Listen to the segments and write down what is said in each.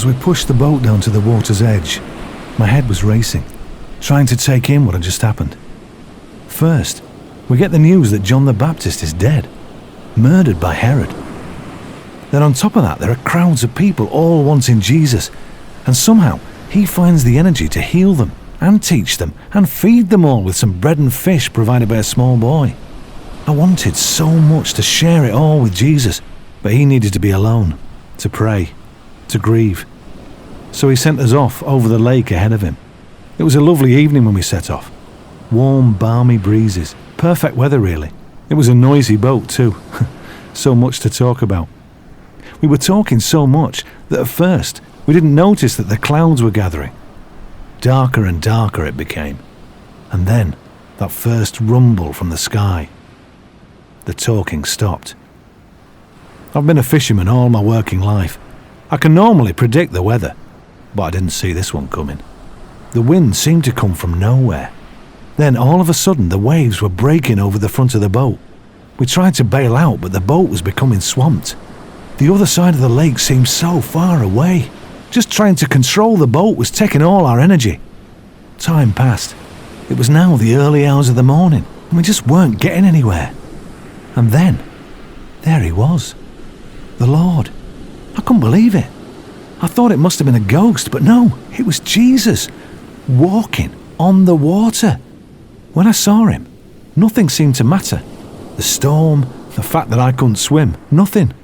As we pushed the boat down to the water's edge, my head was racing, trying to take in what had just happened. First, we get the news that John the Baptist is dead, murdered by Herod. Then on top of that, there are crowds of people all wanting Jesus, and somehow he finds the energy to heal them and teach them and feed them all with some bread and fish provided by a small boy. I wanted so much to share it all with Jesus, but he needed to be alone, to pray, to grieve. So he sent us off over the lake ahead of him. It was a lovely evening when we set off. Warm, balmy breezes. Perfect weather, really. It was a noisy boat, too. So much to talk about. We were talking so much that at first we didn't notice that the clouds were gathering. Darker and darker it became. And then that first rumble from the sky. The talking stopped. I've been a fisherman all my working life. I can normally predict the weather, but I didn't see this one coming. The wind seemed to come from nowhere. Then all of a sudden the waves were breaking over the front of the boat. We tried to bail out, but the boat was becoming swamped. The other side of the lake seemed so far away. Just trying to control the boat was taking all our energy. Time passed. It was now the early hours of the morning, and we just weren't getting anywhere. And then, there he was. The Lord. I couldn't believe it. I thought it must have been a ghost, but no, it was Jesus, walking on the water. When I saw him, nothing seemed to matter. The storm, the fact that I couldn't swim, nothing.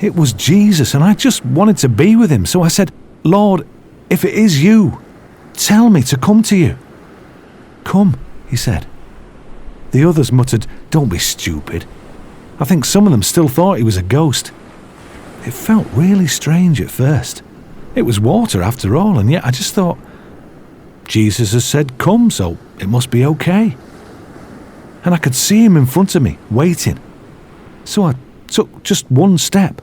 It was Jesus, and I just wanted to be with him, so I said, "Lord, if it is you, tell me to come to you." "Come," he said. The others muttered, "Don't be stupid." I think some of them still thought he was a ghost. It felt really strange at first. It was water after all, and yet I just thought, Jesus has said come, so it must be okay. And I could see him in front of me, waiting. So I took just one step,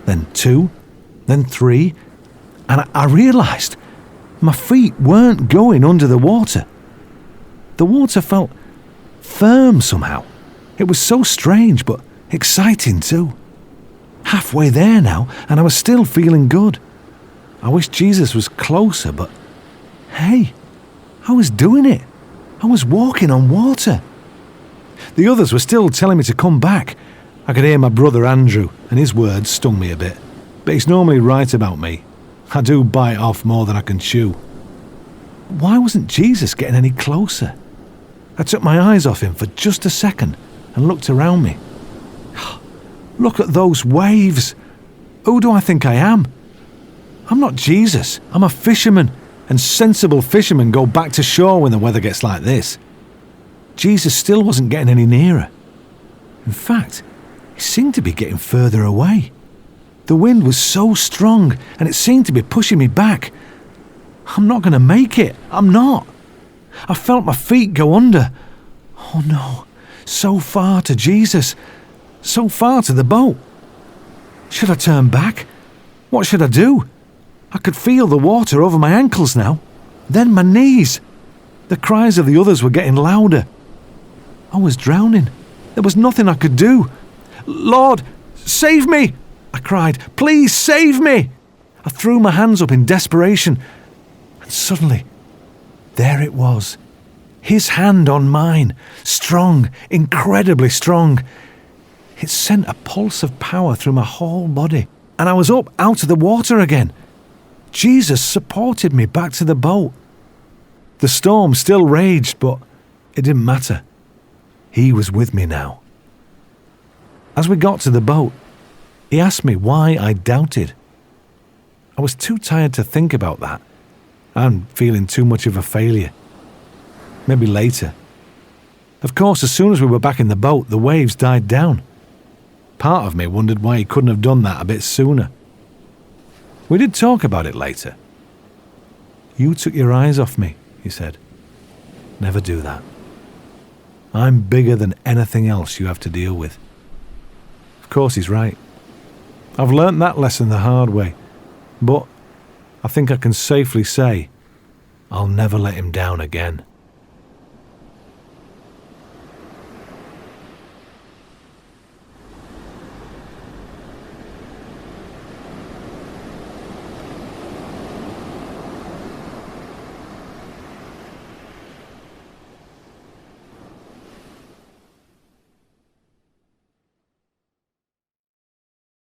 then two, then three, and I realised my feet weren't going under the water. The water felt firm somehow. It was so strange, but exciting too. Halfway there now, and I was still feeling good. I wish Jesus was closer, but hey, I was doing it. I was walking on water. The others were still telling me to come back. I could hear my brother Andrew, and his words stung me a bit. But he's normally right about me. I do bite off more than I can chew. Why wasn't Jesus getting any closer? I took my eyes off him for just a second and looked around me. Look at those waves. Who do I think I am? I'm not Jesus. I'm a fisherman, and sensible fishermen go back to shore when the weather gets like this. Jesus still wasn't getting any nearer. In fact, he seemed to be getting further away. The wind was so strong, and it seemed to be pushing me back. I'm not going to make it. I'm not. I felt my feet go under. Oh no, so far to Jesus, so far to the boat. Should I turn back? What should I do? I could feel the water over my ankles now. Then my knees. The cries of the others were getting louder. I was drowning. There was nothing I could do. "Lord, save me!" I cried. "Please save me!" I threw my hands up in desperation. And suddenly, there it was. His hand on mine. Strong, incredibly strong. It sent a pulse of power through my whole body. And I was up out of the water again. Jesus supported me back to the boat. The storm still raged, but it didn't matter. He was with me now. As we got to the boat, he asked me why I doubted. I was too tired to think about that, and feeling too much of a failure. Maybe later. Of course, as soon as we were back in the boat, the waves died down. Part of me wondered why he couldn't have done that a bit sooner. We did talk about it later. "You took your eyes off me," he said. "Never do that. I'm bigger than anything else you have to deal with." Of course, he's right. I've learnt that lesson the hard way, but I think I can safely say I'll never let him down again.